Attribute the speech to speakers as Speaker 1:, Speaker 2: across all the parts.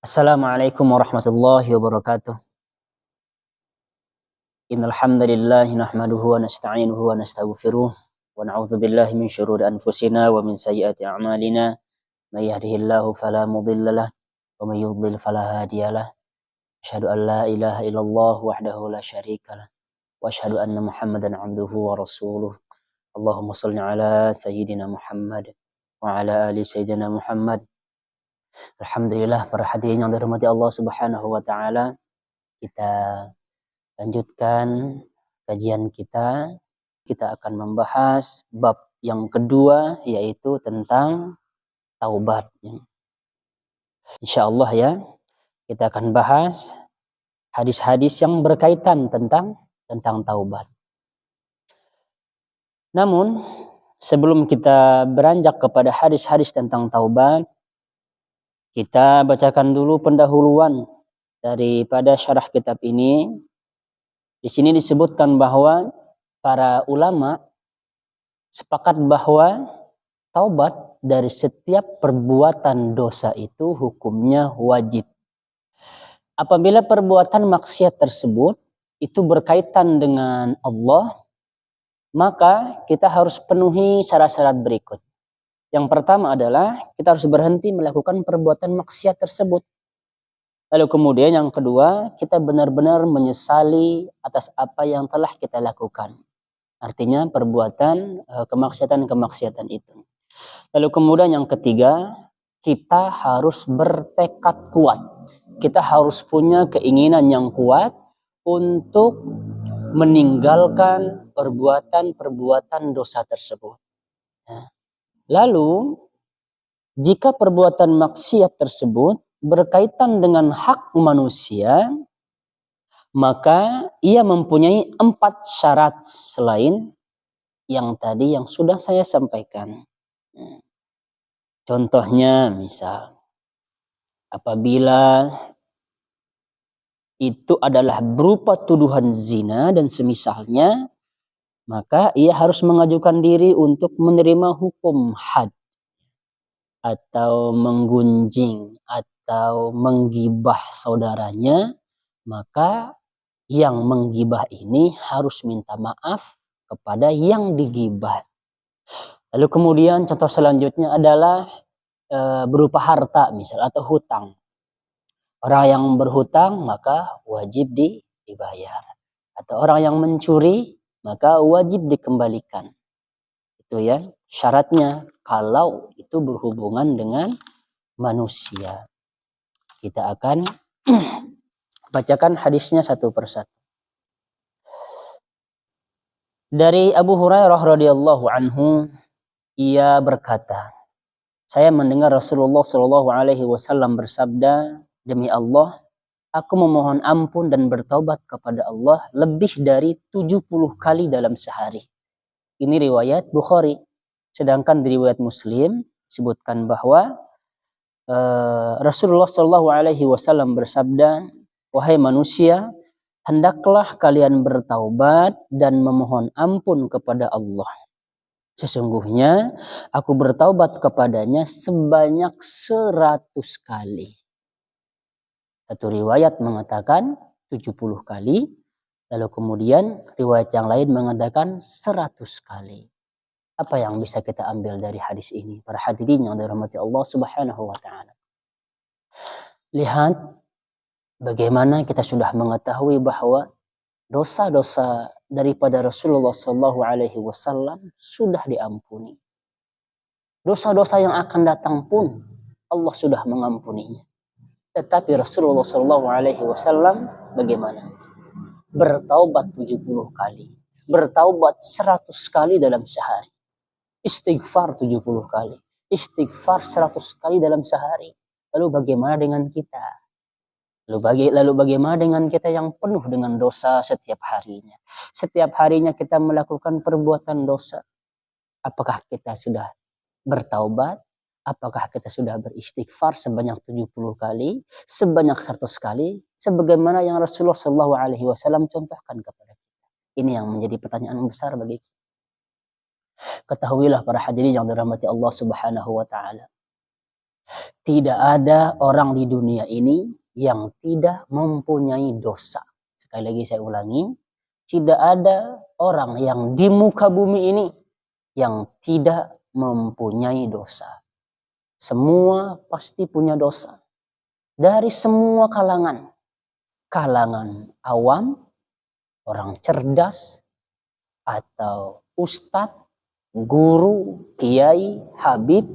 Speaker 1: Assalamualaikum warahmatullahi wabarakatuh. Innal hamdalillah nahmaduhu wa nasta'inuhu wa nastaghfiruh wa na'udzu billahi min syururi anfusina wa min sayyiati a'malina. May yahdihillahu fala mudhillalah wa may yudhlil fala hadiyalah. Asyhadu an la ilaha illallah wahdahu la syarikalah wa asyhadu anna Muhammadan 'abduhu wa rasuluh. Allahumma shalli ala sayyidina Muhammad wa ala ali sayyidina Muhammad. Alhamdulillah, para hadirin yang dirahmati Allah Subhanahu wa taala, kita lanjutkan kajian kita. Kita akan membahas bab yang kedua, yaitu tentang taubat. Insyaallah ya, kita akan bahas hadis-hadis yang berkaitan tentang taubat. Namun, sebelum kita beranjak kepada hadis-hadis tentang taubat, kita bacakan dulu pendahuluan daripada syarah kitab ini. Di sini disebutkan bahwa para ulama sepakat bahwa taubat dari setiap perbuatan dosa itu hukumnya wajib. Apabila perbuatan maksiat tersebut itu berkaitan dengan Allah, maka kita harus penuhi syarat-syarat berikut. Yang pertama adalah kita harus berhenti melakukan perbuatan maksiat tersebut. Lalu kemudian yang kedua, kita benar-benar menyesali atas apa yang telah kita lakukan. Artinya perbuatan kemaksiatan itu. Lalu kemudian yang ketiga, kita harus bertekad kuat. Kita harus punya keinginan yang kuat untuk meninggalkan perbuatan-perbuatan dosa tersebut. Lalu, jika perbuatan maksiat tersebut berkaitan dengan hak manusia, maka ia mempunyai 4 syarat selain yang tadi yang sudah saya sampaikan. Contohnya misal, apabila itu adalah berupa tuduhan zina dan semisalnya, maka ia harus mengajukan diri untuk menerima hukum had, atau menggunjing atau menggibah saudaranya, maka yang menggibah ini harus minta maaf kepada yang digibah. Lalu kemudian contoh selanjutnya adalah berupa harta misal atau hutang. Orang yang berhutang maka wajib dibayar. Atau orang yang mencuri maka wajib dikembalikan. Itu ya syaratnya kalau itu berhubungan dengan manusia. Kita akan bacakan hadisnya satu persatu. Dari Abu Hurairah radhiyallahu anhu, ia berkata, saya mendengar Rasulullah Shallallahu alaihi wasallam bersabda, demi Allah, aku memohon ampun dan bertaubat kepada Allah lebih dari 70 kali dalam sehari. Ini riwayat Bukhari. Sedangkan di riwayat Muslim disebutkan bahwa Rasulullah Shallallahu alaihi wasallam bersabda, wahai manusia, hendaklah kalian bertaubat dan memohon ampun kepada Allah. Sesungguhnya aku bertaubat kepadanya sebanyak 100 kali. Satu riwayat mengatakan 70 kali. Lalu kemudian riwayat yang lain mengatakan 100 kali. Apa yang bisa kita ambil dari hadis ini? Para hadirin yang dirahmati Allah Subhanahu wa taala. Lihat bagaimana kita sudah mengetahui bahwa dosa-dosa daripada Rasulullah Shallallahu alaihi wasallam sudah diampuni. Dosa-dosa yang akan datang pun Allah sudah mengampuninya. Tetapi Rasulullah Shallallahu alaihi wasallam bagaimana? Bertaubat 70 kali. Bertaubat 100 kali dalam sehari. Istighfar 70 kali. Istighfar 100 kali dalam sehari. Lalu bagaimana dengan kita? Lalu bagaimana dengan kita yang penuh dengan dosa setiap harinya? Setiap harinya kita melakukan perbuatan dosa. Apakah kita sudah bertaubat? Apakah kita sudah beristighfar sebanyak 70 kali? Sebanyak 100 kali? Sebagaimana yang Rasulullah SAW contohkan kepada kita. Ini yang menjadi pertanyaan besar bagi kita. Ketahuilah para hadirin yang dirahmati Allah Subhanahu wa taala. Tidak ada orang di dunia ini yang tidak mempunyai dosa. Sekali lagi saya ulangi, tidak ada orang yang di muka bumi ini yang tidak mempunyai dosa. Semua pasti punya dosa. Dari semua kalangan. Kalangan awam, orang cerdas, atau ustadz, guru, kiai, habib,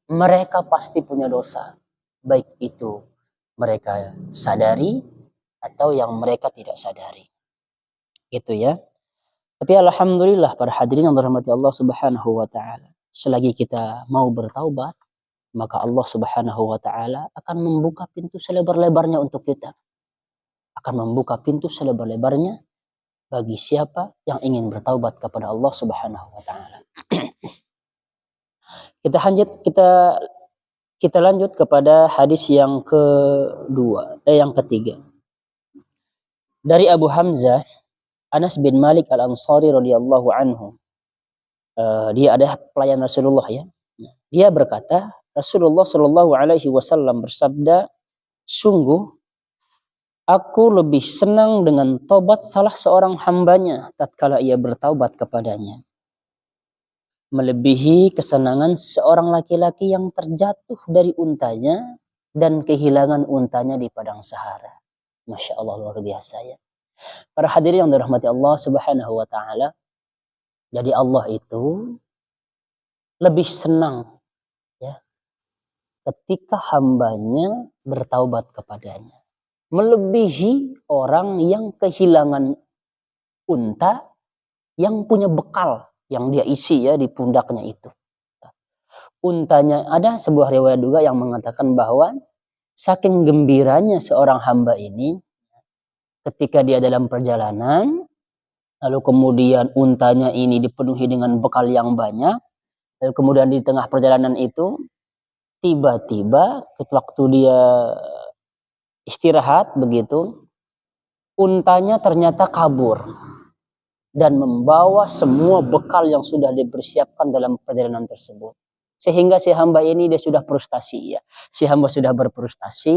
Speaker 1: mereka pasti punya dosa. Baik itu mereka sadari atau yang mereka tidak sadari. Itu ya. Tapi alhamdulillah para hadirin yang dirahmati Allah Subhanahu wa taala. Selagi kita mau bertaubat, maka Allah Subhanahu wa taala akan membuka pintu selebar-lebarnya untuk kita. Akan membuka pintu selebar-lebarnya bagi siapa yang ingin bertaubat kepada Allah Subhanahu wa taala. Kita lanjut kepada hadis yang ketiga. Dari Abu Hamzah Anas bin Malik Al-Ansari radhiyallahu anhu. Dia adalah pelayan Rasulullah ya. Dia berkata, Rasulullah Shallallahu alaihi wasallam bersabda, sungguh aku lebih senang dengan tobat salah seorang hambanya tatkala ia bertaubat kepadanya, melebihi kesenangan seorang laki-laki yang terjatuh dari untanya dan kehilangan untanya di padang sahara. Masya Allah, luar biasa ya. Para hadirin yang dirahmati Allah Subhanahu wa taala, jadi Allah itu lebih senang ya ketika hambanya bertaubat kepadanya, melebihi orang yang kehilangan unta yang punya bekal yang dia isi ya di pundaknya itu. Untanya, ada sebuah riwayat juga yang mengatakan bahwa saking gembiranya seorang hamba ini ketika dia dalam perjalanan, lalu kemudian untanya ini dipenuhi dengan bekal yang banyak, lalu kemudian di tengah perjalanan itu tiba-tiba waktu dia istirahat begitu, untanya ternyata kabur dan membawa semua bekal yang sudah dipersiapkan dalam perjalanan tersebut. Sehingga si hamba ini dia sudah frustasi ya. Si hamba sudah berfrustasi,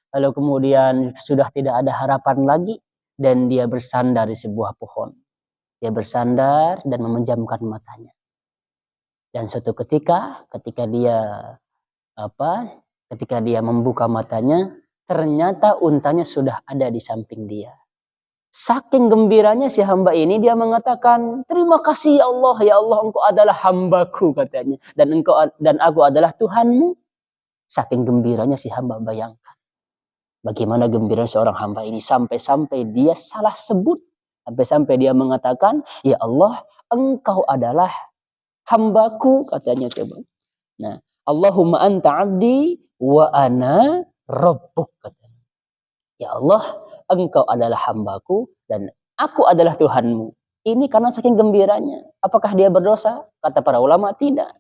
Speaker 1: lalu kemudian sudah tidak ada harapan lagi dan dia bersandar di sebuah pohon. Dia bersandar dan memejamkan matanya. Dan suatu ketika dia membuka matanya, ternyata untanya sudah ada di samping dia. Saking gembiranya si hamba ini, dia mengatakan, terima kasih ya Allah engkau adalah hambaku katanya, dan aku adalah Tuhanmu. Saking gembiranya si hamba, bayangkan bagaimana gembira seorang hamba ini sampai-sampai dia salah sebut, sampai-sampai dia mengatakan, ya Allah engkau adalah hambaku katanya. Coba, nah, Allahumma anta abdi wa ana rabbuk katanya. Ya Allah, engkau adalah hambaku dan aku adalah Tuhanmu. Ini karena saking gembiranya. Apakah dia berdosa? Kata para ulama, tidak.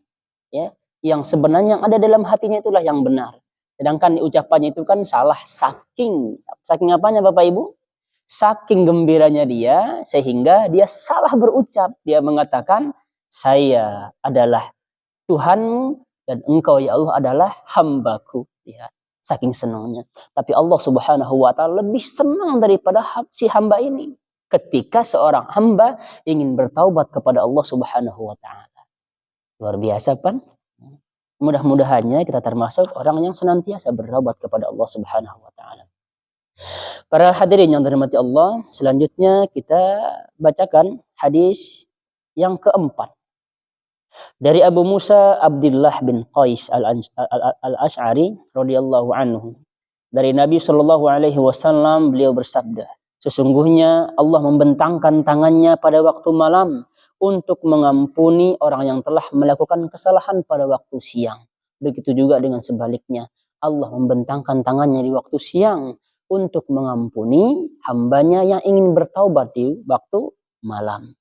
Speaker 1: Ya, yang sebenarnya yang ada dalam hatinya itulah yang benar. Sedangkan ucapannya itu kan salah. Saking apanya Bapak Ibu? Saking gembiranya dia sehingga dia salah berucap. Dia mengatakan, saya adalah Tuhanmu dan engkau ya Allah adalah hambaku. Lihat. Saking senangnya. Tapi Allah Subhanahu wa taala lebih senang daripada si hamba ini ketika seorang hamba ingin bertaubat kepada Allah Subhanahu wa taala. Luar biasa kan? Mudah-mudahannya kita termasuk orang yang senantiasa bertaubat kepada Allah Subhanahu wa taala. Para hadirin yang dirahmati Allah, selanjutnya kita bacakan hadis yang keempat. Dari Abu Musa Abdullah bin Qais al-Ash'ari radhiyallahu anhu. Dari Nabi Shallallahu alaihi wasallam beliau bersabda, sesungguhnya Allah membentangkan tangannya pada waktu malam untuk mengampuni orang yang telah melakukan kesalahan pada waktu siang. Begitu juga dengan sebaliknya, Allah membentangkan tangannya di waktu siang untuk mengampuni hambanya yang ingin bertaubat di waktu malam.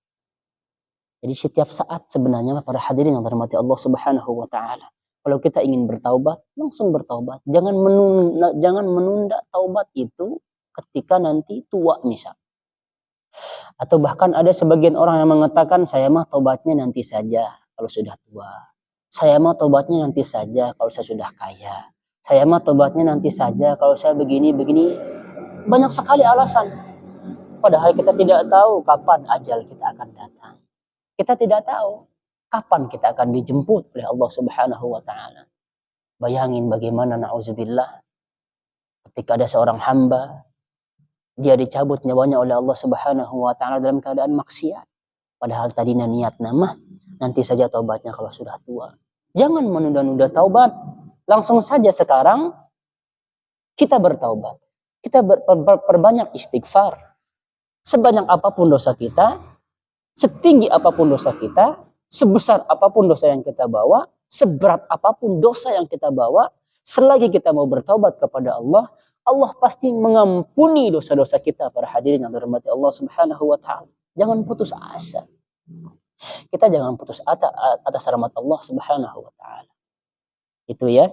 Speaker 1: Jadi setiap saat sebenarnya para hadirin yang dirahmati Allah Subhanahu wa taala, kalau kita ingin bertaubat, langsung bertaubat. Jangan menunda taubat itu ketika nanti tua misal. Atau bahkan ada sebagian orang yang mengatakan saya mah taubatnya nanti saja kalau sudah tua. Saya mau tobatnya nanti saja kalau saya sudah kaya. Saya mau tobatnya nanti saja kalau saya begini. Banyak sekali alasan. Padahal kita tidak tahu kapan ajal kita akan datang. Kita tidak tahu kapan kita akan dijemput oleh Allah Subhanahu wa taala. Bayangin bagaimana na'udzubillah ketika ada seorang hamba dia dicabut nyawanya oleh Allah Subhanahu wa taala dalam keadaan maksiat. Padahal tadinya niat nama nanti saja taubatnya kalau sudah tua. Jangan menunda-nunda taubat. Langsung saja sekarang kita bertaubat. Kita perbanyak istighfar. Sebanyak apapun dosa kita, setinggi apapun dosa kita, sebesar apapun dosa yang kita bawa, seberat apapun dosa yang kita bawa, selagi kita mau bertaubat kepada Allah, Allah pasti mengampuni dosa-dosa kita, para hadirin yang dirahmati Allah Subhanahu wa taala. Jangan putus asa. Kita jangan putus asa atas rahmat Allah Subhanahu wa taala. Itu ya.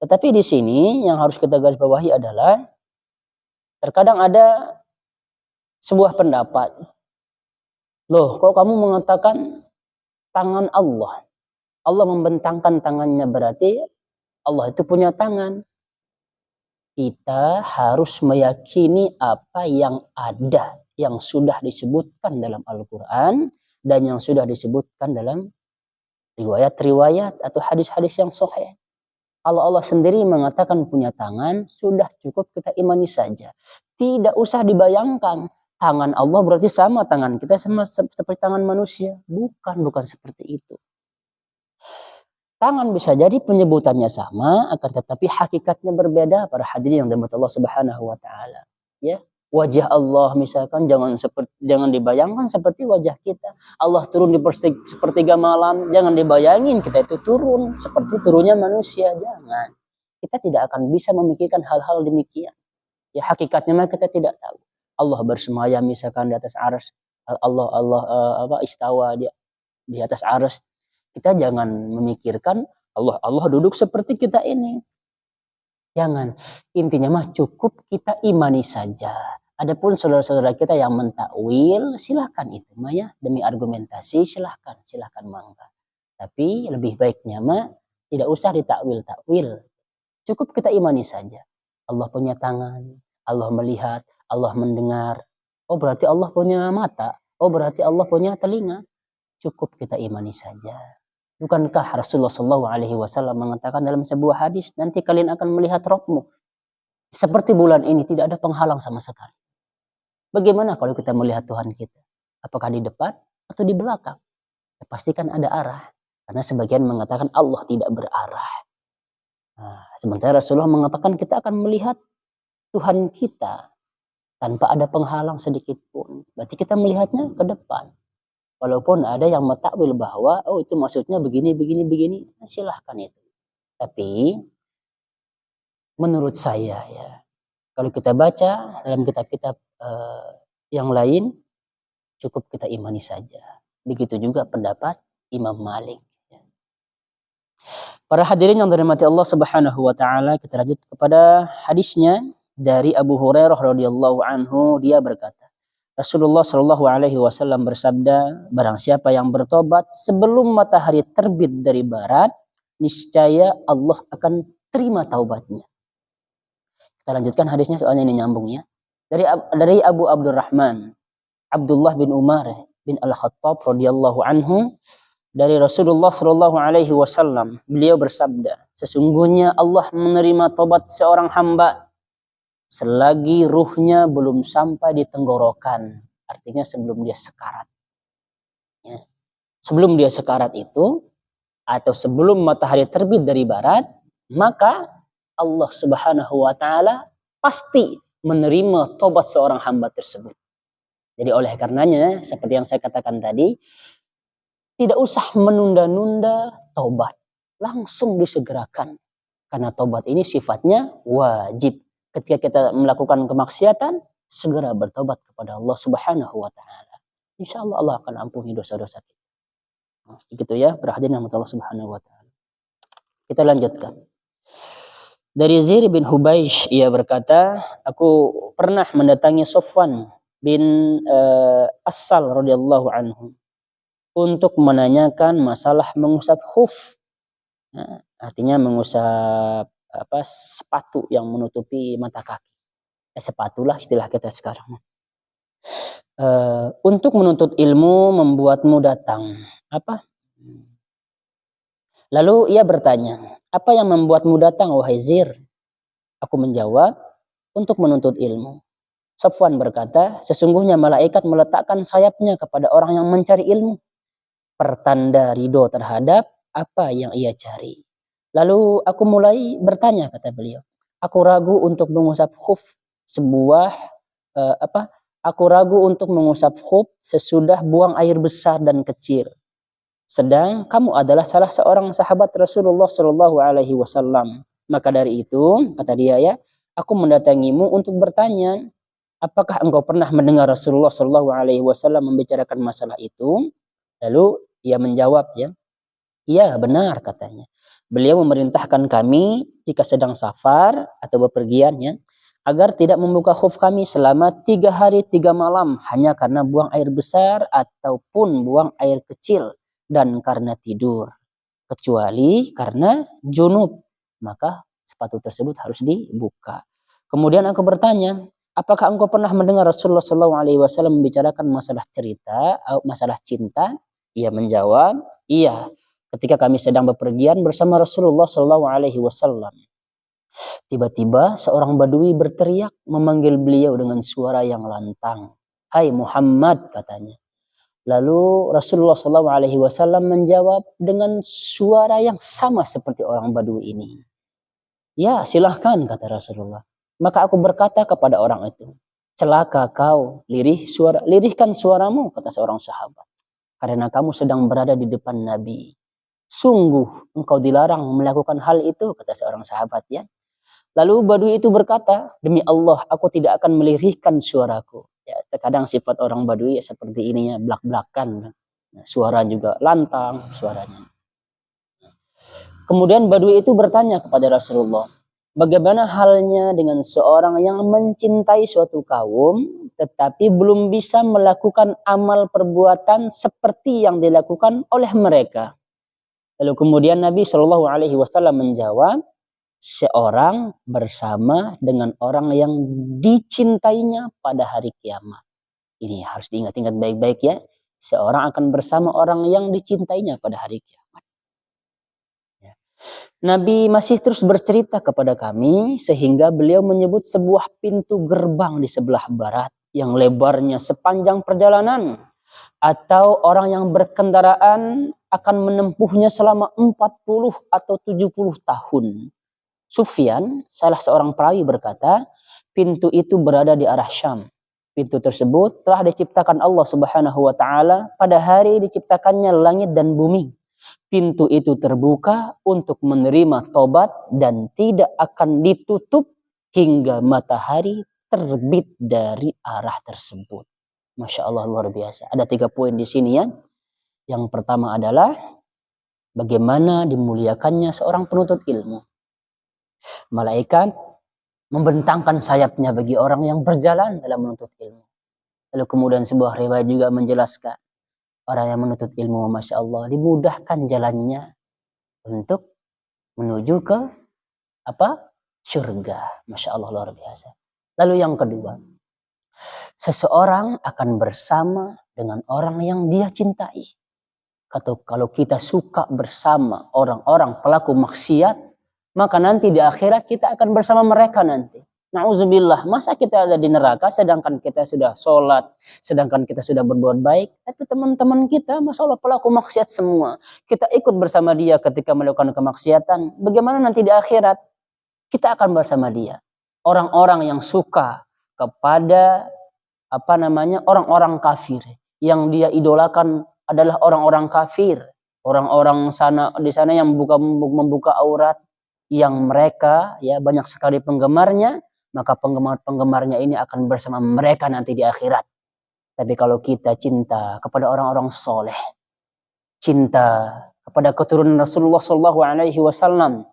Speaker 1: Tetapi di sini yang harus kita garis bawahi adalah terkadang ada sebuah pendapat. Loh, kok kamu mengatakan tangan Allah? Allah membentangkan tangannya, berarti Allah itu punya tangan. Kita harus meyakini apa yang ada, yang sudah disebutkan dalam Al-Quran dan yang sudah disebutkan dalam riwayat-riwayat atau hadis-hadis yang sahih. Kalau Allah sendiri mengatakan punya tangan, sudah cukup kita imani saja. Tidak usah dibayangkan tangan Allah berarti sama tangan kita sama seperti tangan manusia. Bukan seperti itu. Tangan bisa jadi penyebutannya sama, akan tetapi hakikatnya berbeda, para hadirin yang dirahmati Allah Subhanahu wa taala. Ya, wajah Allah misalkan jangan dibayangkan seperti wajah kita. Allah turun di sepertiga malam, jangan dibayangin kita itu turun seperti turunnya manusia, jangan. Kita tidak akan bisa memikirkan hal-hal demikian. Ya, hakikatnya mah kita tidak tahu. Allah bersemayam misalkan di atas arsy, Allah istawa di atas arsy. Kita jangan memikirkan Allah duduk seperti kita ini. Jangan. Intinya mah cukup kita imani saja. Adapun saudara-saudara kita yang mentakwil, silahkan itu mah ya, demi argumentasi silahkan mangga. Tapi lebih baiknya mah tidak usah ditakwil-takwil. Cukup kita imani saja. Allah punya tangan, Allah melihat, Allah mendengar. Oh berarti Allah punya mata. Oh berarti Allah punya telinga. Cukup kita imani saja. Bukankah Rasulullah SAW mengatakan dalam sebuah hadis, nanti kalian akan melihat Rabbmu seperti bulan ini, tidak ada penghalang sama sekali. Bagaimana kalau kita melihat Tuhan kita? Apakah di depan atau di belakang? Ya, pastikan ada arah. Karena sebagian mengatakan Allah tidak berarah. Nah, sementara Rasulullah mengatakan kita akan melihat Tuhan kita tanpa ada penghalang sedikit pun. Berarti kita melihatnya ke depan. Walaupun ada yang mentakwil bahwa oh itu maksudnya begini, nah, silahkan itu. Tapi menurut saya ya, kalau kita baca dalam kitab-kitab yang lain, cukup kita imani saja. Begitu juga pendapat Imam Malik. Para hadirin yang dirahmati Allah Subhanahu wa taala, kita lanjut kepada hadisnya dari Abu Hurairah radhiyallahu anhu. Dia berkata, Rasulullah Shallallahu Alaihi Wasallam bersabda, barang siapa yang bertobat sebelum matahari terbit dari barat, niscaya Allah akan terima taubatnya. Kita lanjutkan hadisnya soalnya ini nyambungnya. Dari Abu Abdurrahman Abdullah bin Umar bin Al-Khattab radhiyallahu anhu, dari Rasulullah Shallallahu Alaihi Wasallam, beliau bersabda, sesungguhnya Allah menerima taubat seorang hamba selagi ruhnya belum sampai di tenggorokan, artinya sebelum dia sekarat. Ya. Sebelum dia sekarat itu, atau sebelum matahari terbit dari barat, maka Allah Subhanahu wa taala pasti menerima tobat seorang hamba tersebut. Jadi oleh karenanya, seperti yang saya katakan tadi, tidak usah menunda-nunda tobat, langsung disegerakan. Karena tobat ini sifatnya wajib. Ketika kita melakukan kemaksiatan, segera bertobat kepada Allah Subhanahu wa taala. Insyaallah Allah akan ampuni dosa-dosa kita. Begitu ya, berhadirin rahmat Allah Subhanahu wa taala. Kita lanjutkan. Dari Zair bin Hubaysh, ia berkata, aku pernah mendatangi Sofwan bin Asal radhiyallahu anhu. untuk menanyakan masalah mengusap khuf. Nah, artinya mengusap sepatu yang menutupi mata kaki. Sepatulah istilah kita sekarang. Untuk menuntut ilmu membuatmu datang. Apa? Lalu ia bertanya, apa yang membuatmu datang wahai Zir? Aku menjawab, untuk menuntut ilmu. Safwan berkata, sesungguhnya malaikat meletakkan sayapnya kepada orang yang mencari ilmu. Pertanda ridho terhadap apa yang ia cari. Lalu aku mulai bertanya, kata beliau. Aku ragu untuk mengusap khuf Aku ragu untuk mengusap khuf sesudah buang air besar dan kecil. Sedang kamu adalah salah seorang sahabat Rasulullah Shallallahu Alaihi Wasallam. Maka dari itu, kata dia ya, aku mendatangimu untuk bertanya, apakah engkau pernah mendengar Rasulullah Shallallahu Alaihi Wasallam membicarakan masalah itu? Lalu ia menjawab ya, iya benar katanya. Beliau memerintahkan kami jika sedang safar atau bepergian ya, agar tidak membuka khuf kami selama 3 hari 3 malam hanya karena buang air besar ataupun buang air kecil dan karena tidur, kecuali karena junub, maka sepatu tersebut harus dibuka. Kemudian aku bertanya, apakah engkau pernah mendengar Rasulullah SAW membicarakan masalah cerita atau masalah cinta? Ia menjawab, iya, ketika kami sedang bepergian bersama Rasulullah SAW. Tiba-tiba seorang badui berteriak memanggil beliau dengan suara yang lantang. Hai Muhammad, katanya. Lalu Rasulullah SAW menjawab dengan suara yang sama seperti orang badui ini. Ya silahkan, kata Rasulullah. Maka aku berkata kepada orang itu, celaka kau, lirihkan suaramu, kata seorang sahabat. Karena kamu sedang berada di depan Nabi. Sungguh engkau dilarang melakukan hal itu, kata seorang sahabat ya. Lalu badui itu berkata, demi Allah aku tidak akan melirihkan suaraku. Ya, terkadang sifat orang badui ya seperti ini ya, blak-blakan. Suara juga lantang suaranya. Kemudian badui itu bertanya kepada Rasulullah, bagaimana halnya dengan seorang yang mencintai suatu kaum tetapi belum bisa melakukan amal perbuatan seperti yang dilakukan oleh mereka? Lalu kemudian Nabi Shallallahu Alaihi Wasallam menjawab, seorang bersama dengan orang yang dicintainya pada hari kiamat. Ini harus diingat-ingat baik-baik ya. Seorang akan bersama orang yang dicintainya pada hari kiamat. Ya. Nabi masih terus bercerita kepada kami sehingga beliau menyebut sebuah pintu gerbang di sebelah barat yang lebarnya sepanjang perjalanan. Atau orang yang berkendaraan akan menempuhnya selama 40 atau 70 tahun. Sufyan, salah seorang perawi berkata, pintu itu berada di arah Syam. Pintu tersebut telah diciptakan Allah Subhanahu wa taala pada hari diciptakannya langit dan bumi. Pintu itu terbuka untuk menerima tobat dan tidak akan ditutup hingga matahari terbit dari arah tersebut. Masya Allah, luar biasa. Ada 3 poin di sini ya. Yang pertama adalah bagaimana dimuliakannya seorang penuntut ilmu. Malaikat membentangkan sayapnya bagi orang yang berjalan dalam menuntut ilmu. Lalu kemudian sebuah riwayat juga menjelaskan orang yang menuntut ilmu, Masya Allah, dimudahkan jalannya untuk menuju ke surga. Masya Allah, luar biasa. Lalu yang kedua, seseorang akan bersama dengan orang yang dia cintai. Kalau kita suka bersama orang-orang pelaku maksiat, maka nanti di akhirat kita akan bersama mereka nanti. Na'udzubillah, masa kita ada di neraka sedangkan kita sudah sholat, sedangkan kita sudah berbuat baik. Tapi teman-teman kita, Masya Allah, pelaku maksiat semua. Kita ikut bersama dia ketika melakukan kemaksiatan. Bagaimana nanti di akhirat? Kita akan bersama dia. Orang-orang yang suka kepada orang-orang kafir. Yang dia idolakan adalah orang-orang kafir. Orang-orang di sana yang membuka aurat. Yang mereka ya banyak sekali penggemarnya, maka penggemar-penggemarnya ini akan bersama mereka nanti di akhirat. Tapi kalau kita cinta kepada orang-orang soleh, cinta kepada keturunan Rasulullah SAW,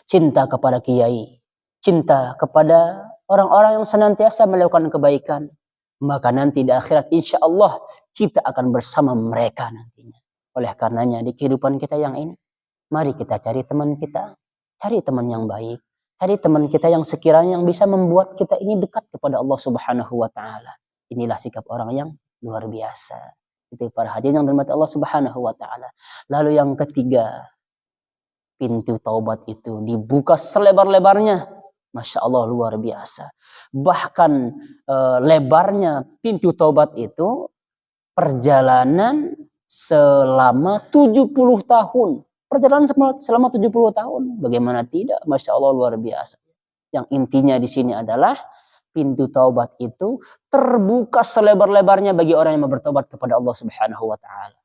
Speaker 1: cinta kepada kiai, cinta kepada orang-orang yang senantiasa melakukan kebaikan, maka nanti di akhirat insya Allah kita akan bersama mereka nantinya. Oleh karenanya di kehidupan kita yang ini, mari kita cari teman kita, cari teman yang baik, cari teman kita yang sekiranya yang bisa membuat kita ini dekat kepada Allah Subhanahu wa taala. Inilah sikap orang yang luar biasa. Itu para hadirin yang dirahmati Allah Subhanahu wa taala. Lalu yang ketiga, pintu taubat itu dibuka selebar-lebarnya. Masya Allah, luar biasa. Bahkan lebarnya pintu taubat itu perjalanan selama 70 tahun. Perjalanan selama 70 tahun. Bagaimana tidak? Masya Allah, luar biasa. Yang intinya di sini adalah pintu taubat itu terbuka selebar-lebarnya bagi orang yang mau bertobat kepada Allah Subhanahu wa taala.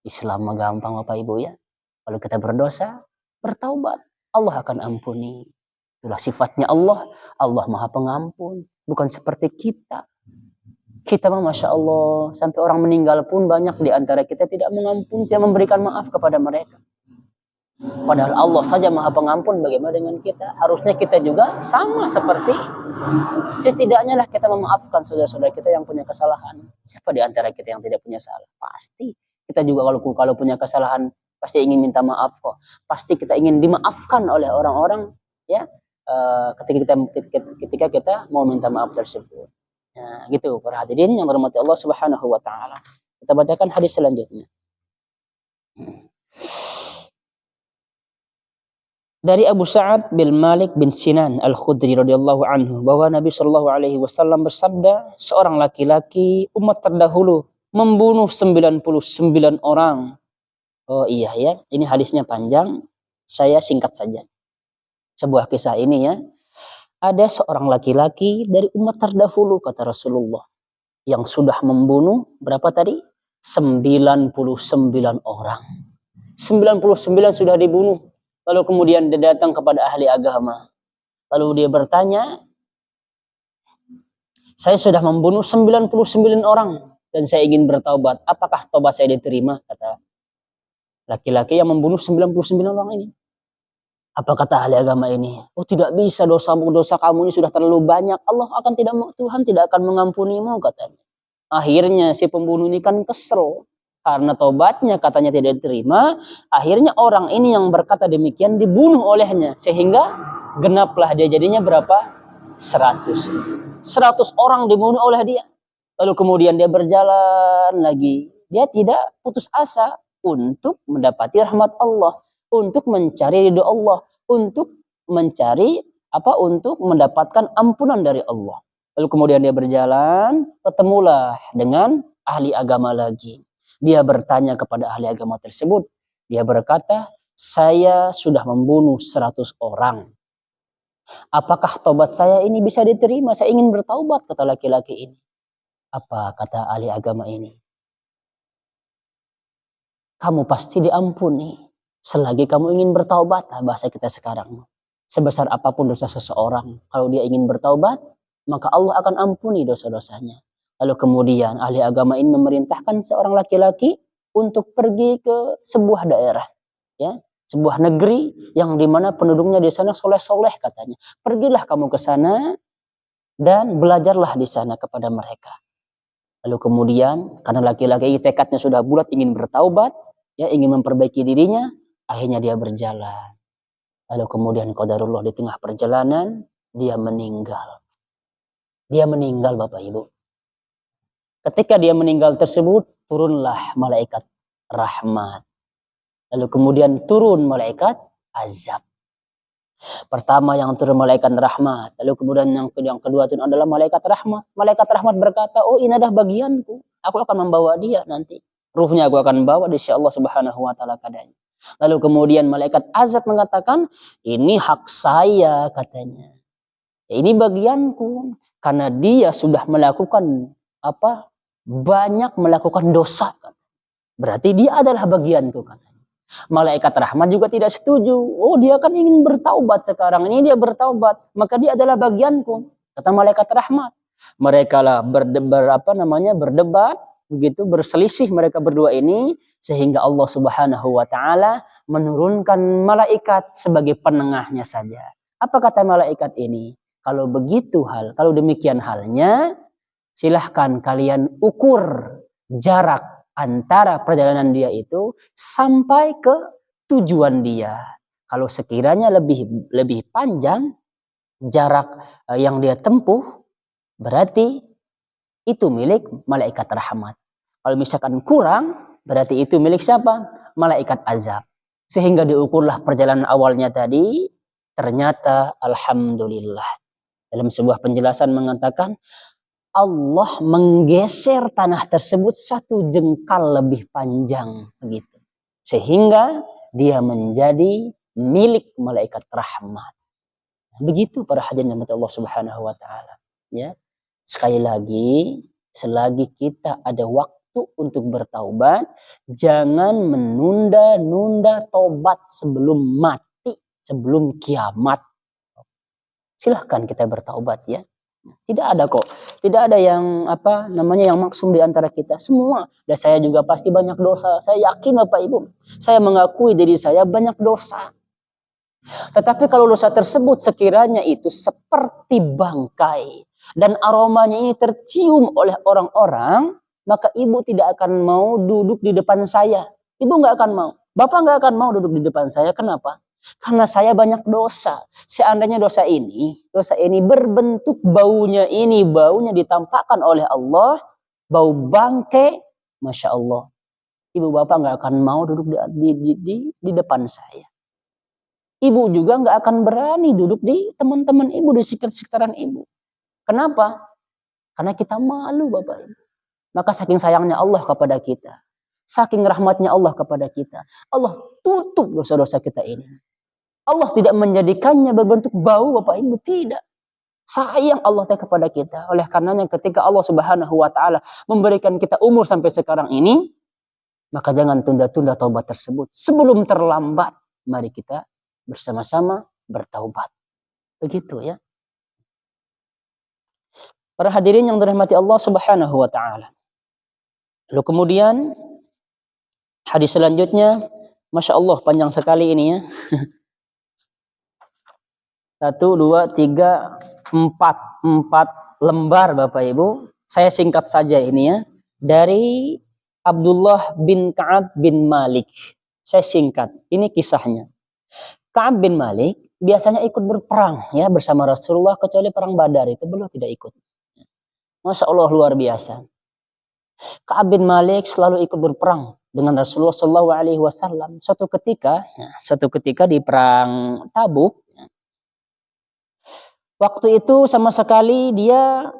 Speaker 1: Islam mah gampang Bapak Ibu ya. Kalau kita berdosa, bertaubat, Allah akan ampuni. Itulah sifatnya Allah. Allah Maha Pengampun. Bukan seperti kita. Kita mah Masya Allah, sampai orang meninggal pun banyak di antara kita tidak mengampuni, tidak memberikan maaf kepada mereka. Padahal Allah saja Maha Pengampun, bagaimana dengan kita? Harusnya kita juga sama seperti, setidaknya lah kita memaafkan saudara-saudara kita yang punya kesalahan. Siapa di antara kita yang tidak punya salah? Pasti. Kita juga kalau punya kesalahan, pasti ingin minta maaf kok. Pasti kita ingin dimaafkan oleh orang-orang, ya. Ketika kita mau minta maaf tersebut. Nah, gitu para hadirin yang dirahmati Allah Subhanahu wa taala. Kita bacakan hadis selanjutnya. Dari Abu Sa'ad bin Malik bin Sinan Al-Khudri radhiyallahu anhu bahwa Nabi sallallahu alaihi wasallam bersabda, seorang laki-laki umat terdahulu membunuh 99 orang. Oh iya ya, ini hadisnya panjang, saya singkat saja. Sebuah kisah ini ya, ada seorang laki-laki dari umat terdahulu kata Rasulullah yang sudah membunuh berapa tadi? 99 orang. 99 sudah dibunuh. Lalu kemudian dia datang kepada ahli agama. Lalu dia bertanya, saya sudah membunuh 99 orang dan saya ingin bertaubat. Apakah taubat saya diterima? Kata laki-laki yang membunuh 99 orang ini. Apa kata ahli agama ini? Oh tidak bisa, dosa kamu ini sudah terlalu banyak. Tuhan tidak akan mengampunimu katanya. Akhirnya si pembunuh ini kan kesel. Karena tobatnya katanya tidak diterima. Akhirnya orang ini yang berkata demikian dibunuh olehnya. Sehingga genaplah dia, jadinya berapa? 100 orang dibunuh oleh dia. Lalu kemudian dia berjalan lagi. Dia tidak putus asa untuk mendapati rahmat Allah. Untuk mencari ridho Allah, untuk mendapatkan ampunan dari Allah. Lalu kemudian dia berjalan, ketemulah dengan ahli agama lagi. Dia bertanya kepada ahli agama tersebut. Dia berkata, saya sudah membunuh 100 orang. Apakah tobat saya ini bisa diterima? Saya ingin bertaubat, kata laki-laki ini. Apa kata ahli agama ini? Kamu pasti diampuni. Selagi kamu ingin bertaubat, bahasa kita sekarang. Sebesar apapun dosa seseorang, kalau dia ingin bertaubat, maka Allah akan ampuni dosa-dosanya. Lalu kemudian ahli agama ini memerintahkan seorang laki-laki untuk pergi ke sebuah daerah, ya, sebuah negeri yang dimana penduduknya di sana soleh-soleh katanya. Pergilah kamu ke sana dan belajarlah di sana kepada mereka. Lalu kemudian karena laki-laki tekadnya sudah bulat ingin bertaubat, ya, ingin memperbaiki dirinya. Akhirnya dia berjalan. Lalu kemudian qadarullah di tengah perjalanan dia meninggal. Dia meninggal Bapak Ibu. Ketika dia meninggal tersebut turunlah malaikat rahmat. Lalu kemudian turun malaikat azab. Pertama yang turun malaikat rahmat. Lalu kemudian yang kedua turun adalah malaikat rahmat. Malaikat rahmat berkata, oh ini adalah bagianku. Aku akan membawa dia nanti. Ruhnya aku akan bawa di sisi Allah Subhanahu wa taala kadanya. Lalu kemudian malaikat azab mengatakan, ini hak saya katanya. Ya, ini bagianku. Karena dia sudah melakukan banyak melakukan dosa. Berarti dia adalah bagianku katanya. Malaikat rahmat juga tidak setuju. Oh dia kan ingin bertaubat sekarang. Ini dia bertaubat. Maka dia adalah bagianku. Kata malaikat rahmat. Mereka lah berdebat. Begitu berselisih mereka berdua ini sehingga Allah Subhanahu wa taala menurunkan malaikat sebagai penengahnya saja. Apa kata malaikat ini? Kalau demikian halnya, silahkan kalian ukur jarak antara perjalanan dia itu sampai ke tujuan dia. Kalau sekiranya lebih panjang jarak yang dia tempuh, berarti itu milik malaikat rahmat. Kalau misalkan kurang, berarti itu milik siapa? Malaikat azab. Sehingga diukurlah perjalanan awalnya tadi, ternyata alhamdulillah. Dalam sebuah penjelasan mengatakan, Allah menggeser tanah tersebut 1 jengkal lebih panjang, begitu. Sehingga dia menjadi milik malaikat rahmat. Begitu para hadirin rahmat Allah Subhanahu wa taala, ya. Sekali lagi, selagi kita ada waktu untuk bertaubat, jangan menunda-nunda tobat sebelum mati, sebelum kiamat. Silahkan kita bertaubat, ya. Tidak ada kok, tidak ada yang yang maksum di antara kita semua. Dan saya juga pasti banyak dosa. Saya yakin Bapak Ibu, saya mengakui diri saya banyak dosa. Tetapi kalau dosa tersebut sekiranya itu seperti bangkai dan aromanya ini tercium oleh orang-orang, maka ibu tidak akan mau duduk di depan saya. Ibu nggak akan mau, bapak nggak akan mau duduk di depan saya. Kenapa? Karena saya banyak dosa. Seandainya dosa ini berbentuk baunya ditampakkan oleh Allah, bau bangkai, masya Allah, ibu bapak nggak akan mau duduk di depan saya. Ibu juga nggak akan berani duduk di teman-teman ibu, di sekitaran ibu. Kenapa? Karena kita malu Bapak Ibu. Maka saking sayangnya Allah kepada kita, saking rahmatnya Allah kepada kita, Allah tutup dosa-dosa kita ini. Allah tidak menjadikannya berbentuk bau Bapak Ibu, tidak. Sayang Allah kepada kita. Oleh karenanya ketika Allah Subhanahu wa taala memberikan kita umur sampai sekarang ini, maka jangan tunda-tunda taubat tersebut. Sebelum terlambat, mari kita bersama-sama bertaubat. Begitu, ya. Para hadirin yang dirahmati Allah Subhanahu wa taala. Lalu kemudian hadis selanjutnya, masya Allah panjang sekali ini, ya. 1, 2, 3, 4 lembar Bapak Ibu. Saya singkat saja ini, ya. Dari Abdullah bin Ka'ab bin Malik. Saya singkat. Ini kisahnya. Ka'ab bin Malik biasanya ikut berperang, ya, bersama Rasulullah, kecuali perang Badar itu beliau tidak ikut. Masya Allah luar biasa. Ka'ab bin Malik selalu ikut berperang dengan Rasulullah SAW. Suatu ketika di perang Tabuk, waktu itu sama sekali dia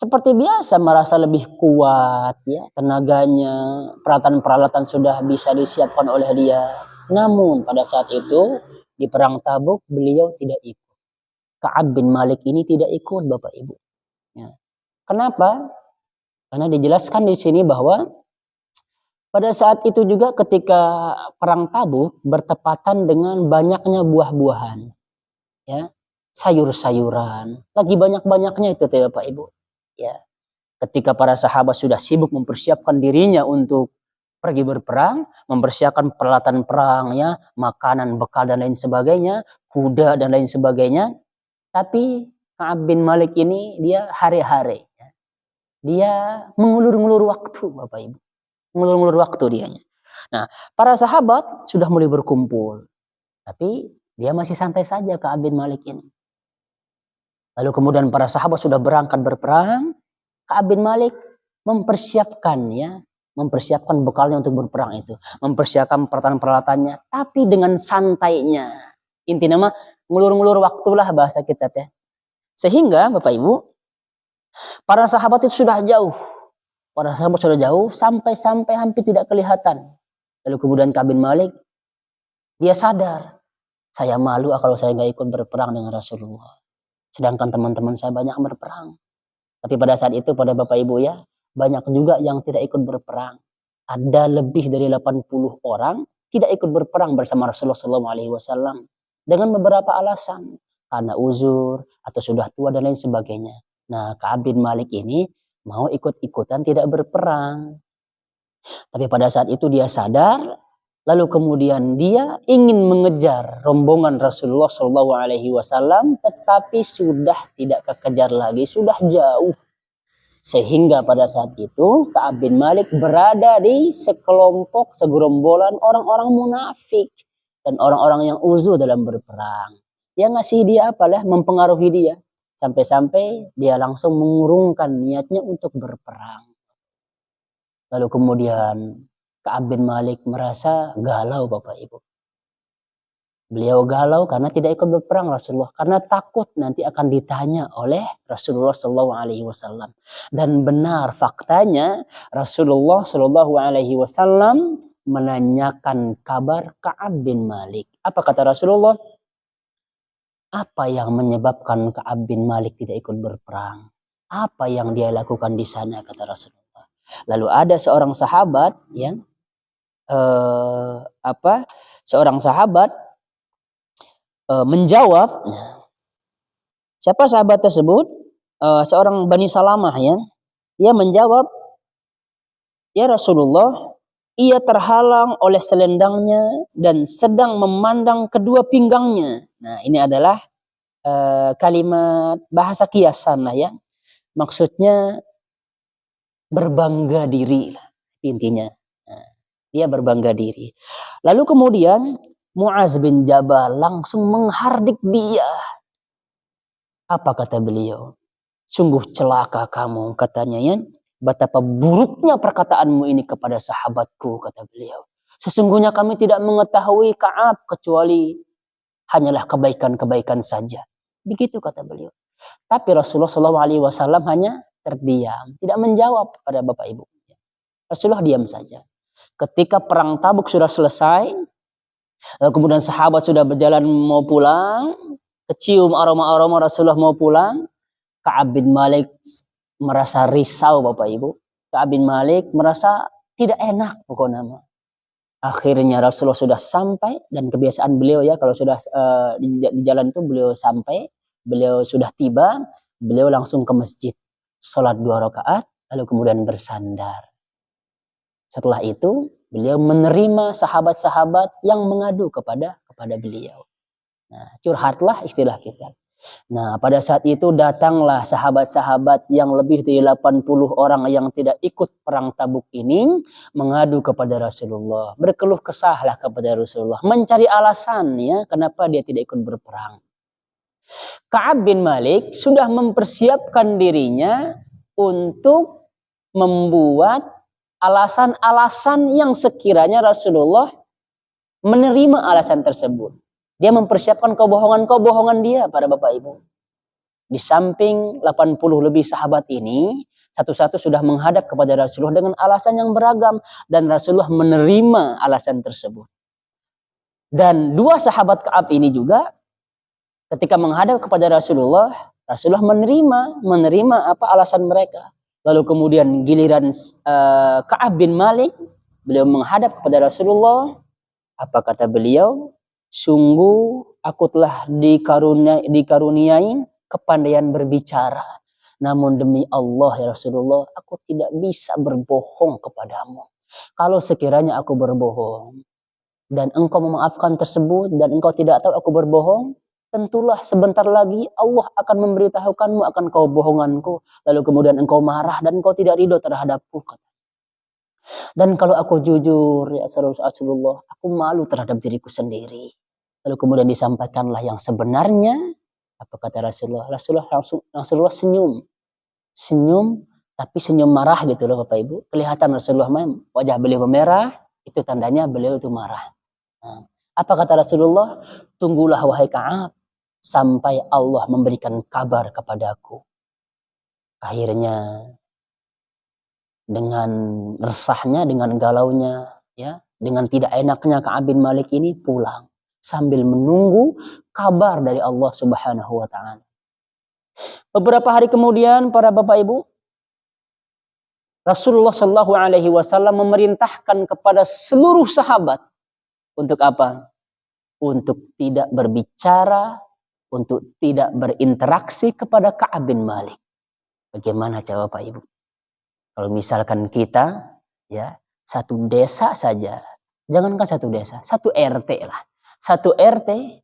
Speaker 1: seperti biasa merasa lebih kuat, ya, tenaganya, peralatan-peralatan sudah bisa disiapkan oleh dia. Namun pada saat itu di perang Tabuk beliau tidak ikut. Ka'ab bin Malik ini tidak ikut Bapak Ibu. Ya. Kenapa? Karena dijelaskan di sini bahwa pada saat itu juga ketika perang Tabuk bertepatan dengan banyaknya buah-buahan, ya, sayur-sayuran, lagi banyak-banyaknya itu Bapak Ibu. Ya. Ketika para sahabat sudah sibuk mempersiapkan dirinya untuk pergi berperang, mempersiapkan peralatan perang, ya, makanan, bekal dan lain sebagainya, kuda dan lain sebagainya, tapi Ka'ab bin Malik ini dia hari-hari, ya. Dia mengulur-ngulur waktu Bapak Ibu. Mengulur-ngulur waktu dianya. Nah, para sahabat sudah mulai berkumpul. Tapi dia masih santai saja Ka'ab bin Malik ini. Lalu kemudian para sahabat sudah berangkat berperang. Ka'ab bin Malik mempersiapkan bekalnya untuk berperang itu. Mempersiapkan peralatan-peralatannya. Tapi dengan santainya. Intinya mah ngulur-ngulur waktulah bahasa kita teh. Sehingga Bapak Ibu, para sahabat itu sudah jauh. Para sahabat sudah jauh sampai hampir tidak kelihatan. Lalu kemudian Ka'ab bin Malik, dia sadar, saya malu kalau saya nggak ikut berperang dengan Rasulullah. Sedangkan teman-teman saya banyak berperang. Tapi pada saat itu pada Bapak Ibu, ya, banyak juga yang tidak ikut berperang. Ada lebih dari 80 orang tidak ikut berperang bersama Rasulullah SAW dengan beberapa alasan. Karena uzur, atau sudah tua dan lain sebagainya. Nah, Ka'ab bin Malik ini mau ikut-ikutan tidak berperang. Tapi pada saat itu dia sadar, lalu kemudian dia ingin mengejar rombongan Rasulullah SAW, tetapi sudah tidak kekejar lagi, sudah jauh. Sehingga pada saat itu Ka'ab bin Malik berada di sekelompok segerombolan orang-orang munafik dan orang-orang yang uzur dalam berperang. Dia ngasih dia apalah, mempengaruhi dia. Sampai-sampai dia langsung mengurungkan niatnya untuk berperang. Lalu kemudian Ka'ab bin Malik merasa galau Bapak Ibu. Beliau galau karena tidak ikut berperang Rasulullah, karena takut nanti akan ditanya oleh Rasulullah SAW. Dan benar faktanya Rasulullah SAW menanyakan kabar Ka'ab bin Malik. Apa kata Rasulullah? Apa yang menyebabkan Ka'ab bin Malik tidak ikut berperang? Apa yang dia lakukan di sana, kata Rasulullah. Lalu ada seorang sahabat yang seorang sahabat menjawab. Siapa sahabat tersebut? Seorang Bani Salamah ya. Dia menjawab, ya Rasulullah, ia terhalang oleh selendangnya dan sedang memandang kedua pinggangnya. Nah, ini adalah kalimat bahasa kiasan lah ya. Maksudnya berbangga diri lah intinya. Nah, dia berbangga diri. Lalu kemudian Mu'az bin Jabal langsung menghardik dia. Apa kata beliau? Sungguh celaka kamu, katanya ya. Betapa buruknya perkataanmu ini kepada sahabatku, kata beliau. Sesungguhnya kami tidak mengetahui Ka'ab kecuali hanyalah kebaikan-kebaikan saja. Begitu kata beliau. Tapi Rasulullah SAW hanya terdiam, tidak menjawab pada Bapak Ibu. Rasulullah diam saja. Ketika perang Tabuk sudah selesai, kemudian sahabat sudah berjalan mau pulang, kecium aroma-aroma Rasulullah mau pulang, Ka'ab bin Malik merasa risau Bapak Ibu. Ka'ab bin Malik merasa tidak enak pokoknya. Akhirnya Rasulullah sudah sampai, dan kebiasaan beliau ya kalau sudah di jalan itu beliau sampai, beliau sudah tiba, beliau langsung ke masjid, sholat 2 rakaat, lalu kemudian bersandar. Setelah itu beliau menerima sahabat-sahabat yang mengadu kepada beliau. Nah, curhatlah istilah kita. Nah, pada saat itu datanglah sahabat-sahabat yang lebih dari 80 orang yang tidak ikut perang Tabuk ini mengadu kepada Rasulullah, berkeluh kesahlah kepada Rasulullah, mencari alasan ya kenapa dia tidak ikut berperang. Ka'ab bin Malik sudah mempersiapkan dirinya untuk membuat alasan-alasan yang sekiranya Rasulullah menerima alasan tersebut. Dia mempersiapkan kebohongan-kebohongan dia para Bapak Ibu. Di samping 80 lebih sahabat ini, satu-satu sudah menghadap kepada Rasulullah dengan alasan yang beragam. Dan Rasulullah menerima alasan tersebut. Dan 2 sahabat Ka'ab ini juga ketika menghadap kepada Rasulullah, Rasulullah menerima apa alasan mereka. Lalu kemudian giliran Ka'ab bin Malik, beliau menghadap kepada Rasulullah. Apa kata beliau? Sungguh aku telah dikaruniai kepandaian berbicara. Namun demi Allah ya Rasulullah, aku tidak bisa berbohong kepadamu. Kalau sekiranya aku berbohong dan engkau memaafkan tersebut dan engkau tidak tahu aku berbohong, tentulah sebentar lagi Allah akan memberitahukanmu akan kebohonganku. Lalu kemudian engkau marah dan engkau tidak ridho terhadapku. Dan kalau aku jujur ya Rasulullah, aku malu terhadap diriku sendiri. Lalu kemudian disampaikanlah yang sebenarnya. Apa kata Rasulullah? Rasulullah senyum, tapi senyum marah gitu loh Bapak Ibu. Kelihatan Rasulullah wajah beliau memerah, itu tandanya beliau itu marah. Nah, apa kata Rasulullah? Tunggulah wahai Ka'ab sampai Allah memberikan kabar kepadaku. Akhirnya dengan resahnya, dengan galaunya, ya, dengan tidak enaknya Ka'ab bin Malik ini pulang sambil menunggu kabar dari Allah Subhanahu wa taala. Beberapa hari kemudian para Bapak Ibu, Rasulullah Shallallahu alaihi wasallam memerintahkan kepada seluruh sahabat untuk apa? Untuk tidak berbicara, untuk tidak berinteraksi kepada Ka'ab bin Malik. Bagaimana coba Bapak Ibu? Kalau misalkan kita ya satu desa saja, jangankan satu desa, satu RT lah. Satu RT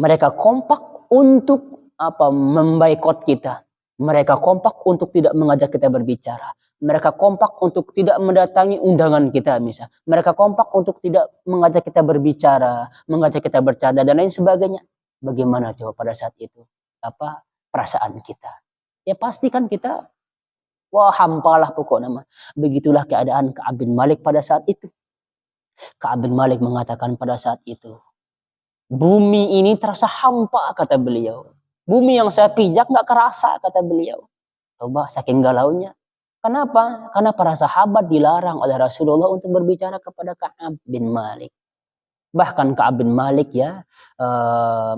Speaker 1: mereka kompak untuk apa? Memboikot kita. Mereka kompak untuk tidak mengajak kita berbicara. Mereka kompak untuk tidak mendatangi undangan kita misal. Mereka kompak untuk tidak mengajak kita berbicara, mengajak kita bercanda dan lain sebagainya. Bagaimana coba pada saat itu? Apa perasaan kita? Ya pasti kan kita, wah hampalah pokoknya. Begitulah keadaan Ka'ab bin Malik pada saat itu. Ka'ab bin Malik mengatakan pada saat itu, bumi ini terasa hampa, kata beliau. Bumi yang saya pijak nggak kerasa, kata beliau. Coba saking galaunya. Kenapa? Karena para sahabat dilarang oleh Rasulullah untuk berbicara kepada Ka'ab bin Malik. Bahkan Ka'ab bin Malik ya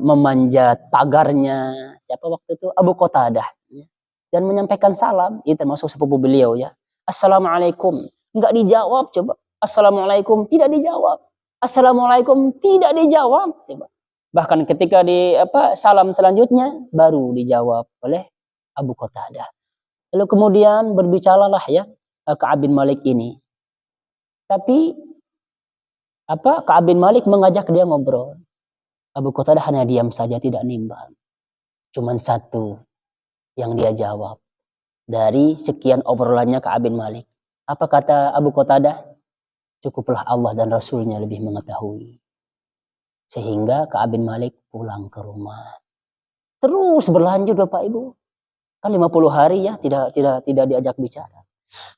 Speaker 1: memanjat pagarnya siapa waktu itu, Abu Qatadah, ya, dan menyampaikan salam. Ini termasuk sepupu beliau ya. Assalamualaikum. Nggak dijawab coba. Assalamualaikum, tidak dijawab. Assalamualaikum, tidak dijawab coba. Bahkan ketika di salam selanjutnya baru dijawab oleh Abu Qatadah. Lalu kemudian berbicaralah ya Ka'ab bin Malik ini. Tapi Ka'ab bin Malik mengajak dia ngobrol. Abu Qatadah hanya diam saja, tidak nimbang. Cuman satu yang dia jawab dari sekian obrolannya Ka'ab bin Malik. Apa kata Abu Qatadah? Cukuplah Allah dan Rasulnya lebih mengetahui. Sehingga Ka'ab bin Malik pulang ke rumah. Terus berlanjut Bapak Ibu. Kan 50 hari ya tidak diajak bicara.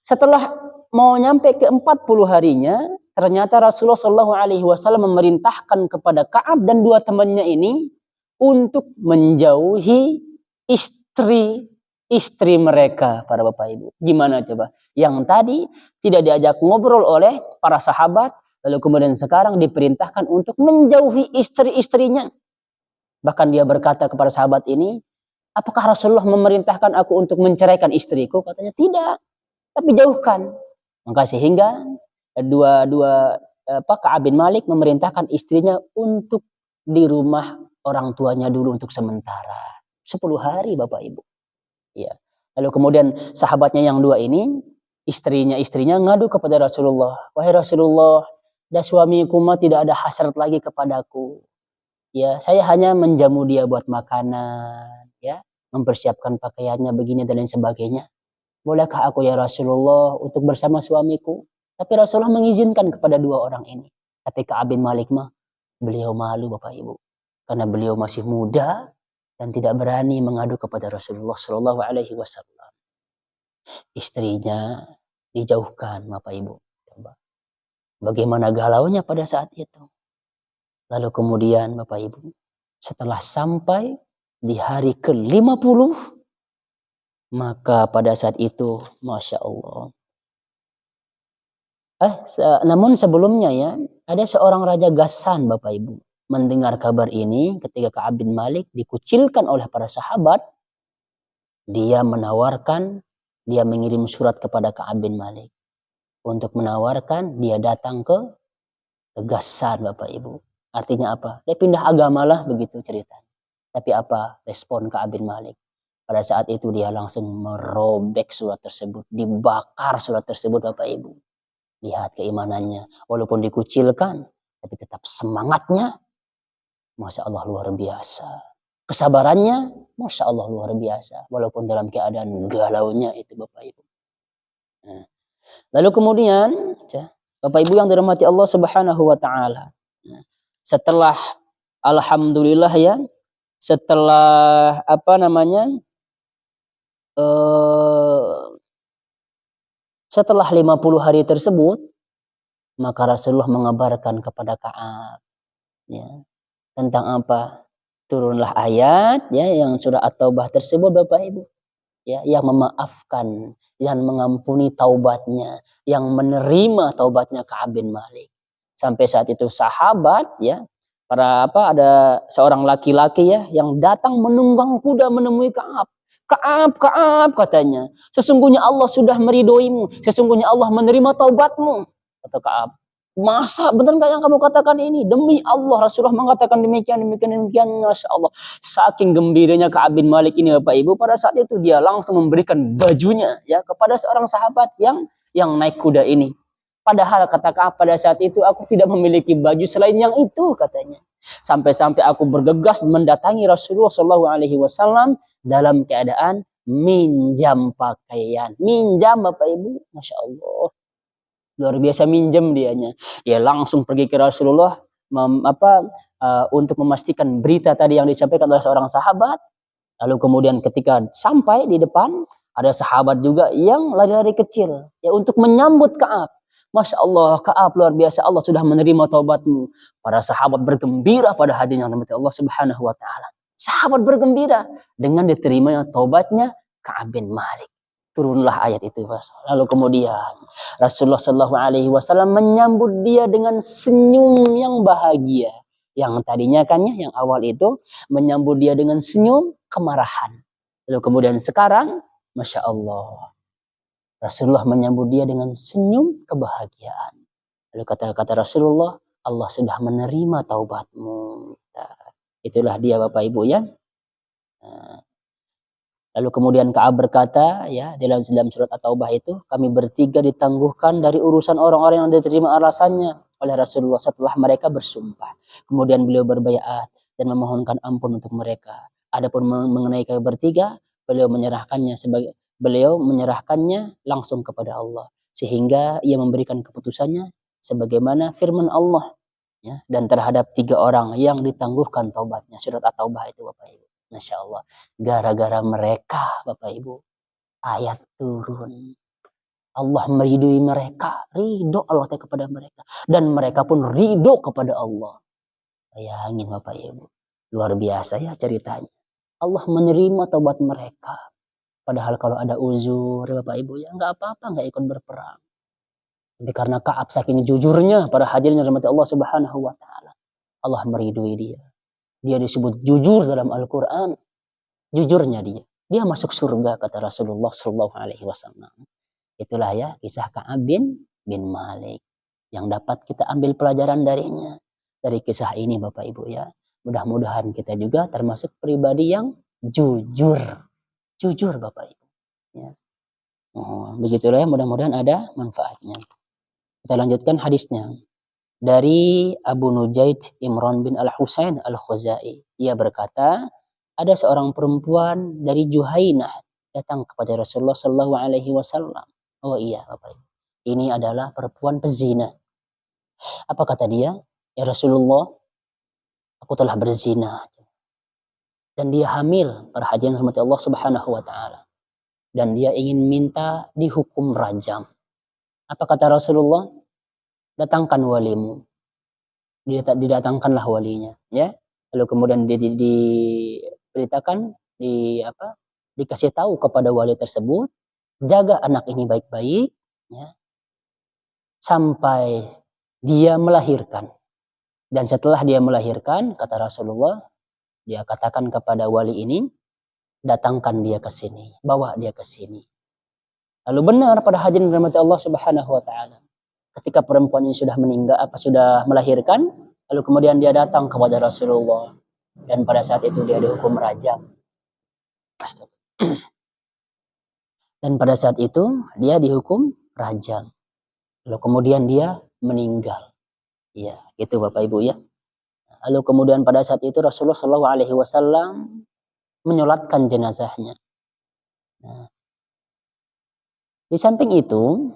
Speaker 1: Setelah mau nyampe ke 40 harinya, ternyata Rasulullah SAW memerintahkan kepada Ka'ab dan dua temannya ini untuk menjauhi istri mereka, para Bapak Ibu. Gimana coba? Yang tadi tidak diajak ngobrol oleh para sahabat, lalu kemudian sekarang diperintahkan untuk menjauhi istri-istrinya. Bahkan dia berkata kepada sahabat ini, apakah Rasulullah memerintahkan aku untuk menceraikan istriku? Katanya tidak, tapi jauhkan. Maka sehingga Ka'ab bin Malik memerintahkan istrinya untuk di rumah orang tuanya dulu untuk sementara. 10 hari Bapak Ibu. Ya. Lalu kemudian sahabatnya yang dua ini, istrinya ngadu kepada Rasulullah. Wahai Rasulullah, dan suamiku mah tidak ada hasrat lagi kepadaku. Ya, saya hanya menjamu dia buat makanan, ya, mempersiapkan pakaiannya begini dan lain sebagainya. Bolehkah aku ya Rasulullah untuk bersama suamiku? Tapi Rasulullah mengizinkan kepada dua orang ini. Tapi Ka'ab bin Malik mah beliau malu Bapak Ibu, karena beliau masih muda dan tidak berani mengadu kepada Rasulullah Shallallahu Alaihi Wasallam. Istrinya dijauhkan Bapak Ibu. Coba. Bagaimana galaunya pada saat itu. Lalu kemudian Bapak Ibu, setelah sampai di hari ke-50, maka pada saat itu, Masya Allah. Namun sebelumnya ya, ada seorang Raja Ghassan Bapak Ibu. Mendengar kabar ini ketika Ka'ab bin Malik dikucilkan oleh para sahabat, dia mengirim surat kepada Ka'ab bin Malik. Untuk menawarkan dia datang ke Ghassan Bapak Ibu. Artinya apa? Dia pindah agama lah begitu ceritanya. Tapi apa respon Ka'ab bin Malik? Pada saat itu dia langsung merobek surat tersebut. Dibakar surat tersebut Bapak Ibu. Lihat keimanannya. Walaupun dikucilkan, tapi tetap semangatnya. Masya Allah luar biasa. Kesabarannya, Masya Allah luar biasa. Walaupun dalam keadaan galaunya itu Bapak Ibu. Nah. Lalu kemudian, Bapak Ibu yang dirahmati Allah Subhanahu wa Ta'ala. Setelah alhamdulillah ya, setelah setelah 50 hari tersebut, maka Rasulullah mengabarkan kepada Ka'ab ya, tentang apa? Turunlah ayat ya yang surah At-Taubah tersebut Bapak Ibu. Ya, yang memaafkan, yang mengampuni taubatnya, yang menerima taubatnya Ka'ab bin Malik. Sampai saat itu sahabat ya, ada seorang laki-laki ya yang datang menunggang kuda menemui Ka'ab. Ka'ab katanya, sesungguhnya Allah sudah meridhoimu, sesungguhnya Allah menerima taubatmu. Kata Ka'ab, masa benar nggak yang kamu katakan ini? Demi Allah Rasulullah mengatakan demikian. Masya Allah. Saking gembiranya Ka'ab bin Malik ini Bapak Ibu, pada saat itu dia langsung memberikan bajunya ya kepada seorang sahabat yang naik kuda ini. Padahal kata Ka'ab pada saat itu aku tidak memiliki baju selain yang itu katanya. Sampai-sampai aku bergegas mendatangi Rasulullah SAW dalam keadaan minjam pakaian. Minjam Bapak Ibu, Masya Allah. Luar biasa minjem dianya. Dia langsung pergi ke Rasulullah untuk memastikan berita tadi yang disampaikan oleh seorang sahabat. Lalu kemudian ketika sampai di depan, ada sahabat juga yang lari-lari kecil ya untuk menyambut Ka'ab. Masya Allah, Ka'ab luar biasa, Allah sudah menerima taubatmu. Para sahabat bergembira pada hadinya Allah Subhanahu wa taala. Sahabat bergembira dengan diterimanya taubatnya Ka'ab bin Malik. Turunlah ayat itu. Lalu kemudian Rasulullah Shallallahu Alaihi Wasallam menyambut dia dengan senyum yang bahagia. Yang tadinya kan yang awal itu menyambut dia dengan senyum kemarahan. Lalu kemudian sekarang, Masya Allah, Rasulullah menyambut dia dengan senyum kebahagiaan. Lalu kata Rasulullah, Allah sudah menerima taubatmu. Itulah dia Bapak Ibu ya. Lalu kemudian Ka'ab berkata ya dalam surat At-Taubah itu, kami bertiga ditangguhkan dari urusan orang-orang yang diterima alasannya oleh Rasulullah setelah mereka bersumpah. Kemudian beliau berbaiat dan memohonkan ampun untuk mereka. Adapun mengenai kami bertiga, beliau menyerahkannya langsung kepada Allah, sehingga ia memberikan keputusannya sebagaimana firman Allah ya, dan terhadap 3 orang yang ditangguhkan taubatnya. Surat At-Taubah itu Bapak Ibu. Masya Allah, gara-gara mereka Bapak Ibu ayat turun. Allah meridui mereka, ridho Allah kepada mereka, dan mereka pun ridho kepada Allah. Bayangin Bapak Ibu, luar biasa ya ceritanya. Allah menerima taubat mereka. Padahal kalau ada uzur Bapak Ibu ya nggak apa-apa, nggak ikut berperang. Tapi karena Ka'ab saking jujurnya para hadirin rahmati Allah Subhanahu wa taala, Allah meridui dia. Dia disebut jujur dalam Al-Quran. Jujurnya dia masuk surga kata Rasulullah Shallallahu Alaihi Wasallam. Itulah ya kisah Ka'ab bin Malik yang dapat kita ambil pelajaran darinya. Dari kisah ini Bapak Ibu ya, mudah-mudahan kita juga termasuk pribadi yang jujur Bapak Ibu ya. Begitulah ya, mudah-mudahan ada manfaatnya. Kita lanjutkan hadisnya. Dari Abu Nujaid Imran bin Al-Husain Al-Khuzai. Ia berkata, ada seorang perempuan dari Juhainah datang kepada Rasulullah Shallallahu Alaihi Wasallam. Oh iya Bapak Ibu, ini adalah perempuan pezina. Apa kata dia? Ya Rasulullah, aku telah berzina. Dan dia hamil, para hadirin rahmati Allah Subhanahu wa taala. Dan dia ingin minta dihukum rajam. Apa kata Rasulullah? Datangkan walimu. Didatangkanlah walinya, ya. Lalu kemudian diberitakan, dikasih tahu kepada wali tersebut, jaga anak ini baik-baik, ya, sampai dia melahirkan. Dan setelah dia melahirkan, kata Rasulullah, dia katakan kepada wali ini, datangkan dia ke sini, bawa dia ke sini. Lalu benar pada hadirin rahmati Allah Subhanahu wa taala. Ketika perempuan ini sudah sudah melahirkan, lalu kemudian dia datang kepada Rasulullah, dan pada saat itu dia dihukum rajam. Dan pada saat itu dia dihukum rajam. Lalu kemudian dia meninggal. Ya, gitu Bapak Ibu ya. Lalu kemudian pada saat itu Rasulullah Shallallahu Alaihi Wasallam menyolatkan jenazahnya. Nah, di samping itu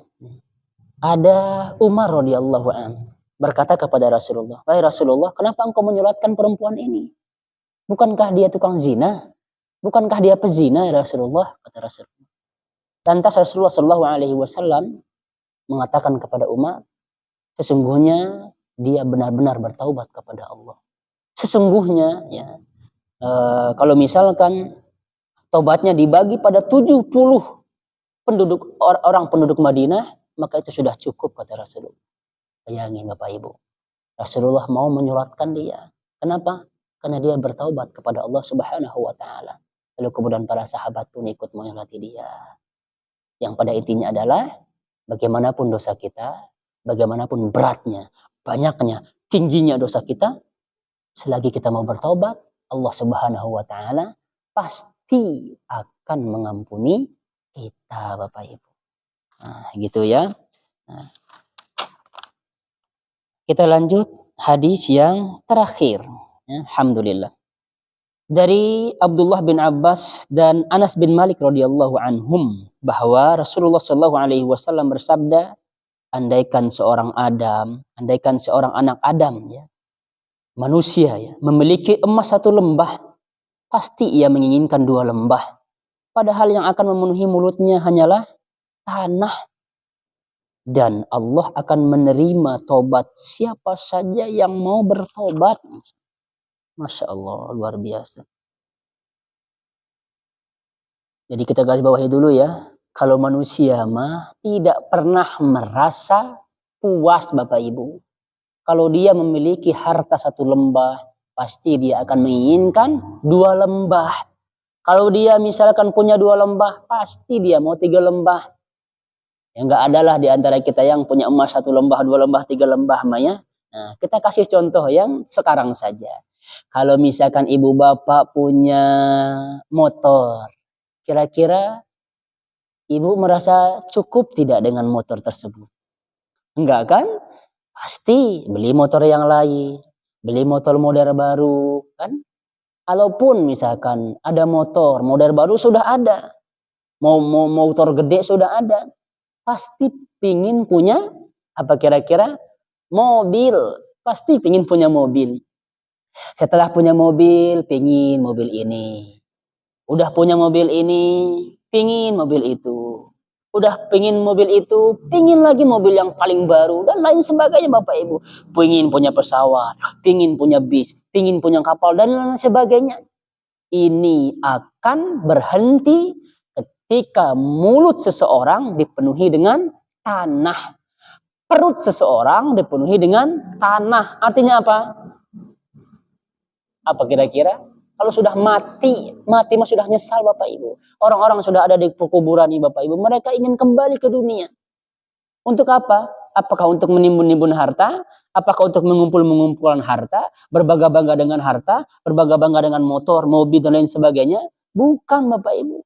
Speaker 1: ada Umar radhiyallahu anhu berkata kepada Rasulullah, "Wahai Rasulullah, kenapa engkau menyolatkan perempuan ini? Bukankah dia tukang zina? Bukankah dia pezina ya Rasulullah?" Kata Rasulullah. Lantas Rasulullah Shallallahu Alaihi Wasallam mengatakan kepada Umar, sesungguhnya dia benar-benar bertaubat kepada Allah. Sesungguhnya ya, kalau misalkan taubatnya dibagi pada 70 orang penduduk Madinah, maka itu sudah cukup kata Rasulullah. Bayangin Bapak Ibu, Rasulullah mau menyolatkan dia. Kenapa? Karena dia bertaubat kepada Allah Subhanahu wa taala. Lalu kemudian para sahabat pun ikut menyolati dia. Yang pada intinya adalah bagaimanapun dosa kita, bagaimanapun beratnya, banyaknya, tingginya dosa kita, selagi kita mau bertaubat, Allah Subhanahu wa taala pasti akan mengampuni kita Bapak Ibu. Nah, gitu ya. Nah, kita lanjut hadis yang terakhir. Ya, alhamdulillah. Dari Abdullah bin Abbas dan Anas bin Malik radhiyallahu anhum bahwa Rasulullah shallallahu alaihi wasallam bersabda, andaikan seorang anak Adam ya, manusia ya, memiliki emas satu lembah, pasti ia menginginkan dua lembah. Padahal yang akan memenuhi mulutnya hanyalah tanah. Dan Allah akan menerima tobat siapa saja yang mau bertobat. Masya Allah, luar biasa. Jadi kita garis bawahi dulu ya. Kalau manusia mah tidak pernah merasa puas Bapak Ibu. Kalau dia memiliki harta satu lembah, pasti dia akan menginginkan dua lembah. Kalau dia misalkan punya dua lembah, pasti dia mau tiga lembah. Ya nggak adalah di antara kita yang punya emas satu lembah, dua lembah, tiga lembah Maya. Nah, kita kasih contoh yang sekarang saja. Kalau misalkan ibu bapak punya motor, kira-kira ibu merasa cukup tidak dengan motor tersebut? Enggak kan? Pasti beli motor yang lain, beli motor model baru kan? Kalaupun misalkan ada motor model baru sudah ada, mau motor gede sudah ada, pasti pingin punya apa kira-kira? Mobil. Pasti pingin punya mobil. Setelah punya mobil, pingin mobil ini. Udah punya mobil ini, pingin mobil itu. Udah pingin mobil itu, pingin lagi mobil yang paling baru dan lain sebagainya Bapak Ibu. Pingin punya pesawat, pingin punya bis, pingin punya kapal dan lain sebagainya. Ini akan berhenti ketika mulut seseorang dipenuhi dengan tanah. Perut seseorang dipenuhi dengan tanah. Artinya apa? Apa kira-kira? Kalau sudah mati mah sudah nyesal Bapak Ibu. Orang-orang sudah ada di kuburan nih Bapak Ibu, mereka ingin kembali ke dunia. Untuk apa? Apakah untuk menimbun-nimbun harta? Apakah untuk mengumpulkan harta? Berbangga-bangga dengan harta? Berbangga-bangga dengan motor, mobil, dan lain sebagainya? Bukan Bapak Ibu.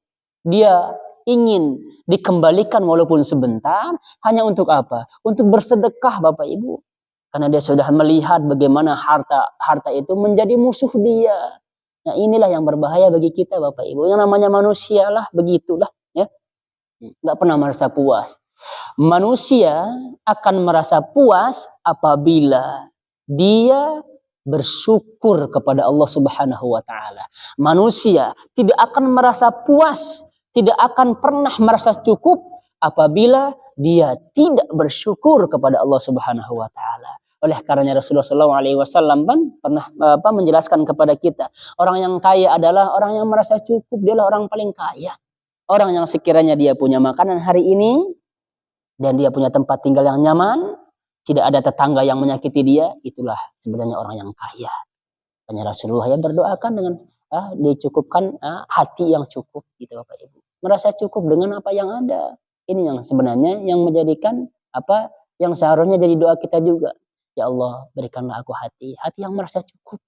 Speaker 1: Dia ingin dikembalikan walaupun sebentar. Hanya untuk apa? Untuk bersedekah Bapak Ibu. Karena dia sudah melihat bagaimana harta itu menjadi musuh dia. Nah inilah yang berbahaya bagi kita Bapak Ibu. Yang namanya manusia lah, begitulah. Ya. Nggak pernah merasa puas. Manusia akan merasa puas apabila dia bersyukur kepada Allah Subhanahu wa taala. Manusia tidak akan merasa puas, tidak akan pernah merasa cukup apabila dia tidak bersyukur kepada Allah Subhanahu wa taala. Oleh karenanya Rasulullah SAW pernah menjelaskan kepada kita, orang yang kaya adalah orang yang merasa cukup, dialah orang paling kaya. Orang yang sekiranya dia punya makanan hari ini dan dia punya tempat tinggal yang nyaman, tidak ada tetangga yang menyakiti dia, itulah sebenarnya orang yang kaya. Hanya Rasulullah yang berdoakan dengan dicukupkan hati yang cukup, gitu Bapak Ibu. Merasa cukup dengan apa yang ada. Ini yang sebenarnya yang menjadikan apa yang seharusnya jadi doa kita juga. Ya Allah, berikanlah aku hati yang merasa cukup.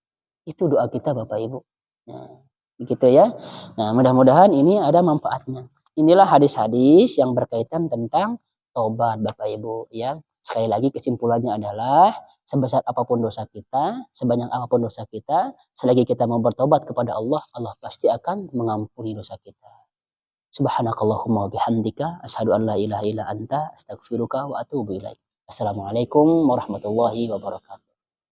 Speaker 1: Itu doa kita Bapak Ibu. Nah, begitu ya. Nah, mudah-mudahan ini ada manfaatnya. Inilah hadis-hadis yang berkaitan tentang tobat Bapak Ibu ya. Sekali lagi kesimpulannya adalah sebesar apapun dosa kita, sebanyak apapun dosa kita, selagi kita mau bertobat kepada Allah, Allah pasti akan mengampuni dosa kita. Subhanakallahumma wa bihamdika asyhadu an la ilaha illa anta astaghfiruka wa atubu ilaik. Assalamualaikum warahmatullahi wabarakatuh.